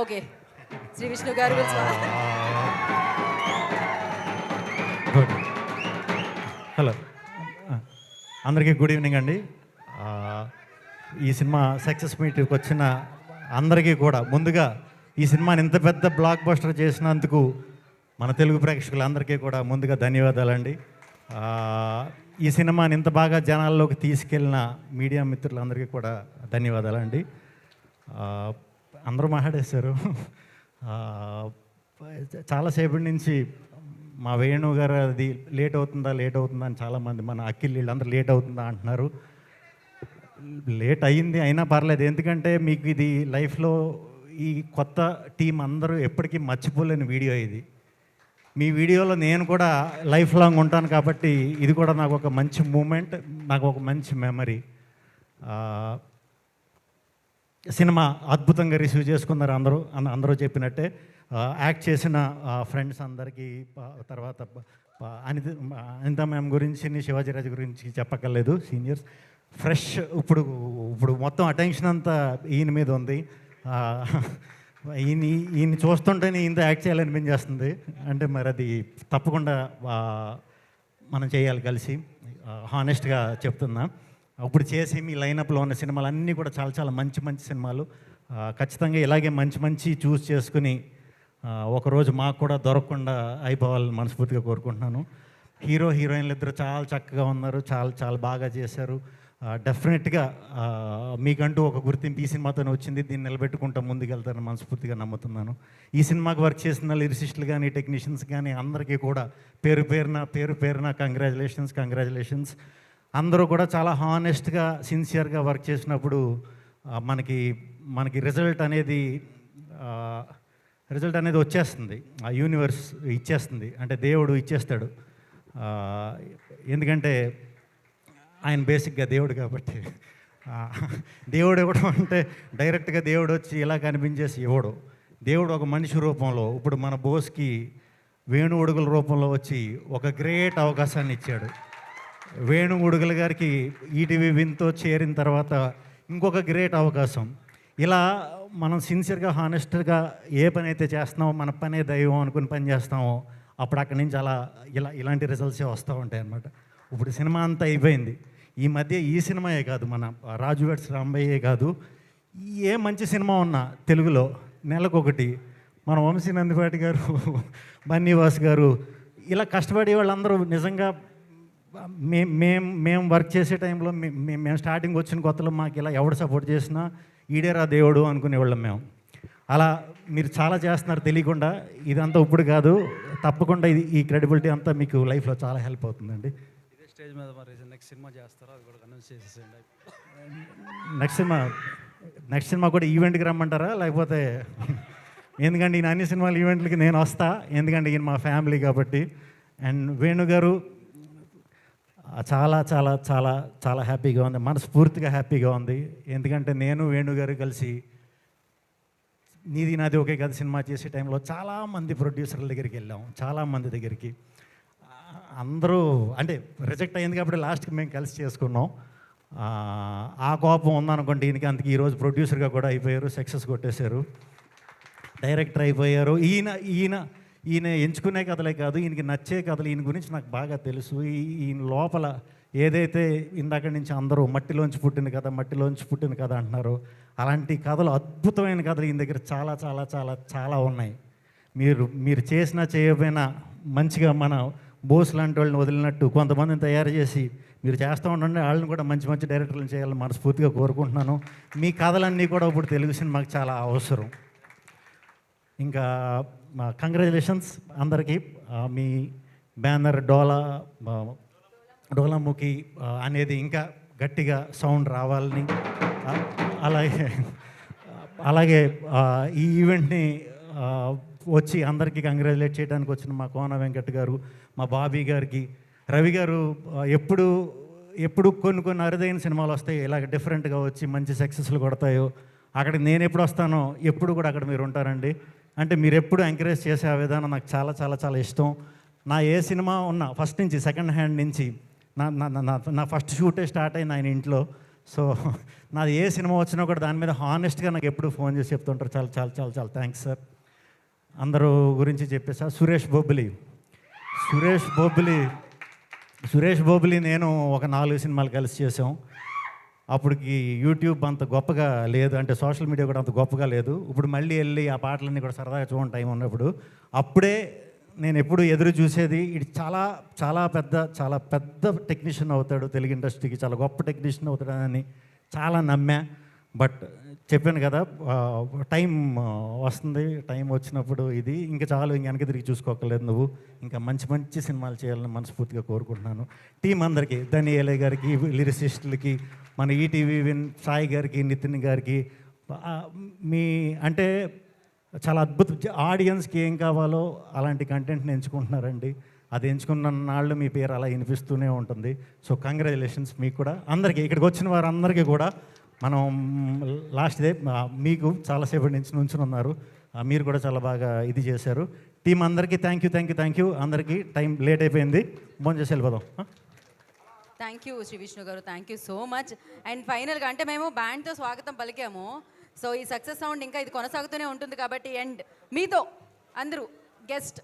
Okay. Shri Vishnu గారు will start. Good. Hello, అందరికీ good evening అండి. ఈ సినిమా సక్సెస్ మీట్కి వచ్చిన అందరికీ కూడా ముందుగా ఈ సినిమాని ఇంత పెద్ద బ్లాక్ బస్టర్ చేసినందుకు మన తెలుగు ప్రేక్షకులందరికీ కూడా ముందుగా ధన్యవాదాలండి. ఈ సినిమాని ఇంత బాగా జనాల్లోకి తీసుకెళ్ళిన మీడియా మిత్రులందరికీ కూడా ధన్యవాదాలండి. అందరూ మాట్లాడేశారు. చాలాసేపటి నుంచి మా వేణు గారు అది లేట్ అవుతుందా అని చాలామంది మన అఖిల్ వీళ్ళందరూ లేట్ అవుతుందా అంటున్నారు. లేట్ అయ్యింది అయినా పర్లేదు, ఎందుకంటే మీకు ఇది లైఫ్లో ఈ కొత్త టీం అందరూ ఎప్పటికీ మర్చిపోలేని వీడియో ఇది. మీ వీడియోలో నేను కూడా లైఫ్ లాంగ్ ఉంటాను కాబట్టి ఇది కూడా నాకు ఒక మంచి మూమెంట్, నాకు ఒక మంచి మెమరీ. సినిమా అద్భుతంగా రిసీవ్ చేసుకున్నారు అందరూ చెప్పినట్టే. యాక్ట్ చేసిన ఫ్రెండ్స్ అందరికీ, తర్వాత అనిత మ్యామ్ గురించి, శివాజీరాజు గురించి చెప్పక్కర్లేదు, సీనియర్స్. ఫ్రెష్ ఇప్పుడు మొత్తం అటెన్షన్ అంతా ఈయన మీద ఉంది. ఈయన చూస్తుంటేనే ఇంత యాక్ట్ చేయాలనిపించేస్తుంది. అంటే మరి అది తప్పకుండా మనం చేయాలి కలిసి, హానెస్ట్గా చెప్తున్నా. ఇప్పుడు చేసి మీ లైనప్లో ఉన్న సినిమాలు అన్నీ కూడా చాలా చాలా మంచి మంచి సినిమాలు. ఖచ్చితంగా ఇలాగే మంచి చూస్ చేసుకుని ఒకరోజు మాకు కూడా దొరకకుండా అయిపోవాలని మనస్ఫూర్తిగా కోరుకుంటున్నాను. హీరోయిన్లు ఇద్దరు చాలా చక్కగా ఉన్నారు, చాలా బాగా చేశారు. డెఫినెట్గా మీకంటూ ఒక గుర్తింపు ఈ సినిమాతోనే వచ్చింది. దీన్ని నిలబెట్టుకుంటూ ముందుకెళ్తారని మనస్ఫూర్తిగా నమ్ముతున్నాను. ఈ సినిమాకి వర్క్ చేసిన లిరిసిస్టులు కానీ, టెక్నీషియన్స్ కానీ అందరికీ కూడా పేరు పేరున కంగ్రాచులేషన్స్. అందరూ కూడా చాలా హానెస్ట్గా, సిన్సియర్గా వర్క్ చేసినప్పుడు మనకి రిజల్ట్ అనేది వచ్చేస్తుంది. ఆ యూనివర్స్ ఇచ్చేస్తుంది, అంటే దేవుడు ఇచ్చేస్తాడు. ఎందుకంటే ఆయన బేసిక్గా దేవుడు కాబట్టి. దేవుడు ఇవ్వడం అంటే డైరెక్ట్గా దేవుడు వచ్చి ఇలా కనిపించేసి ఇవ్వడు. దేవుడు ఒక మనిషి రూపంలో, ఇప్పుడు మన బోస్కి వేణు ఉడుగుల రూపంలో వచ్చి ఒక గ్రేట్ అవకాశాన్ని ఇచ్చాడు. వేణు ఉడుగుల గారికి ఈటీవీ విన్తో చేరిన తర్వాత ఇంకొక గ్రేట్ అవకాశం. ఇలా మనం సిన్సియర్గా, హానెస్ట్గా ఏ పని అయితే చేస్తున్నామో, మన పనే దైవం అనుకుని పని చేస్తామో, అప్పుడు అక్కడి నుంచి ఇలాంటి రిజల్ట్సే వస్తూ ఉంటాయి అన్నమాట. ఇప్పుడు సినిమా అంతా అయిపోయింది. ఈ మధ్య ఈ సినిమాయే కాదు, మన రాజు వెడ్స్ రాంబయ్యే కాదు, ఏ మంచి సినిమా ఉన్నా తెలుగులో నెలకొకటి మన వంశీ నందిపాటి గారు, బన్నీవాస్ గారు, ఇలా కష్టపడే వాళ్ళందరూ నిజంగా మేము వర్క్ చేసే టైంలో మేము స్టార్టింగ్ వచ్చిన కొత్తలో మాకు ఇలా ఎవడు సపోర్ట్ చేసినా ఈడేరా దేవుడు అనుకునేవాళ్ళం మేము. అలా మీరు చాలా చేస్తున్నారు తెలియకుండా. ఇదంతా ఇప్పుడు కాదు, తప్పకుండా ఈ క్రెడిబిలిటీ అంతా మీకు లైఫ్లో చాలా హెల్ప్ అవుతుందండి. ఇదే స్టేజ్ మీద మరి నెక్స్ట్ సినిమా చేస్తారో అది కూడా అనౌన్స్ చేసేసేయండి. నెక్స్ట్ సినిమా కూడా ఈవెంట్కి రమ్మంటారా, లేకపోతే? ఎందుకంటే ఈయన అన్ని సినిమాలు ఈవెంట్లకి నేను వస్తా, ఎందుకంటే ఈయన మా ఫ్యామిలీ కాబట్టి. అండ్ వేణు గారు చాలా చాలా చాలా చాలా హ్యాపీగా ఉంది, మనస్ఫూర్తిగా హ్యాపీగా ఉంది. ఎందుకంటే నేను వేణు గారు కలిసి నీది నాది ఒకే కథ సినిమా చేసే టైంలో చాలామంది ప్రొడ్యూసర్ల దగ్గరికి వెళ్ళాం, చాలామంది దగ్గరికి. అందరూ అంటే రిజెక్ట్ అయింది కాబట్టి లాస్ట్కి మేము కలిసి చేసుకున్నాం. ఆ కోపం ఉందనుకోండి ఈయనకి, అందుకే ఈరోజు ప్రొడ్యూసర్గా కూడా అయిపోయారు, సక్సెస్ కొట్టేశారు, డైరెక్టర్ అయిపోయారు. ఈయన ఎంచుకునే కథలే కాదు, ఈయనకి నచ్చే కథలు, ఈయన గురించి నాకు బాగా తెలుసు. ఈయన లోపల ఏదైతే ఇందాక నుంచి అందరూ మట్టిలోంచి పుట్టిన కథ అంటున్నారు, అలాంటి కథలు, అద్భుతమైన కథలు ఈయన దగ్గర చాలా చాలా చాలా చాలా ఉన్నాయి. మీరు చేసినా చేయకపోయినా మంచిగా మన బోస్ లాంటి వాళ్ళని వదిలినట్టు కొంతమందిని తయారు చేసి మీరు చేస్తూ ఉండండి. వాళ్ళని కూడా మంచి డైరెక్టర్లను చేయాలని మనస్ఫూర్తిగా కోరుకుంటున్నాను. మీ కథలన్నీ కూడా ఇప్పుడు తెలుగు సినిమాకి చాలా అవసరం. ఇంకా కంగ్రాచులేషన్స్ అందరికీ. మీ బ్యానర్ డోలాముఖి అనేది ఇంకా గట్టిగా సౌండ్ రావాలని, అలాగే ఈ ఈవెంట్ని వచ్చి అందరికీ కంగ్రాచులేట్ చేయడానికి వచ్చిన మా కోన వెంకట్ గారు, మా బాబీ గారికి, రవి గారు ఎప్పుడు కొన్ని అరుదైన సినిమాలు వస్తాయి ఇలాగ డిఫరెంట్గా వచ్చి మంచి సక్సెస్లు కొడతాయో, అక్కడికి నేను ఎప్పుడు వస్తానో ఎప్పుడు కూడా అక్కడ మీరు ఉంటారండి. అంటే మీరు ఎప్పుడు ఎంకరేజ్ చేసే ఆ విధానం నాకు చాలా చాలా చాలా ఇష్టం. నా ఏ సినిమా ఉన్నా ఫస్ట్ నుంచి, సెకండ్ హ్యాండ్ నుంచి, నా ఫస్ట్ షూటే స్టార్ట్ అయింది ఆయన ఇంట్లో. సో నాది ఏ సినిమా వచ్చినా కూడా దాని మీద హానెస్ట్గా నాకు ఎప్పుడు ఫోన్ చేసి చెప్తుంటారు. చాలా చాలా చాలా చాలా థ్యాంక్స్ సార్. అందరూ గురించి చెప్పేసా. సురేష్ బొబ్బిలి నేను ఒక 4 సినిమాలు కలిసి చేసాం. అప్పటికి యూట్యూబ్ అంత గొప్పగా లేదు, అంటే సోషల్ మీడియా కూడా అంత గొప్పగా లేదు. ఇప్పుడు మళ్ళీ వెళ్ళి ఆ పాటలన్నీ కూడా సరదాగా చూడండి టైం ఉన్నప్పుడు. అప్పుడే నేను ఎప్పుడు ఎదురు చూసేది, ఇది చాలా చాలా పెద్ద టెక్నీషియన్ అవుతాడు, తెలుగు ఇండస్ట్రీకి చాలా గొప్ప టెక్నీషియన్ అవుతాడని చాలా నమ్మా. బట్ చెప్పాను కదా, టైం వస్తుంది. టైం వచ్చినప్పుడు ఇది ఇంకా చాలు, ఇంక వెనక తిరిగి చూసుకోకలేదు నువ్వు. ఇంకా మంచి సినిమాలు చేయాలని మనస్ఫూర్తిగా కోరుకుంటున్నాను. టీం అందరికీ, ధనియేలే గారికి, లిరిసిస్టులకి, మన ఈటీవీ సాయి గారికి, నితిన్ గారికి, మీ అంటే చాలా ఆడియన్స్కి ఏం కావాలో అలాంటి కంటెంట్ని ఎంచుకుంటున్నారండి. అది ఎంచుకున్న నాళ్ళు మీ పేరు అలా వినిపిస్తూనే ఉంటుంది. సో కంగ్రాచులేషన్స్ మీకు కూడా, అందరికీ ఇక్కడికి వచ్చిన వారందరికీ కూడా. మనం లాస్ట్ డే మీకు చాలాసేపటి నుంచి ఉన్నారు, మీరు కూడా చాలా బాగా ఇది చేశారు. టీం అందరికీ థ్యాంక్ యూ. అందరికీ టైం లేట్ అయిపోయింది, ఫోన్ చేసి వెళ్ళిపోదాం. థ్యాంక్ యూ శ్రీ విష్ణు గారు, thank you so much. And ఫైనల్గా అంటే మేము బ్యాండ్తో స్వాగతం పలికాము. సో ఈ సక్సెస్ సౌండ్ ఇంకా ఇది కొనసాగుతూనే ఉంటుంది కాబట్టి, అండ్ మీతో అందరూ గెస్ట్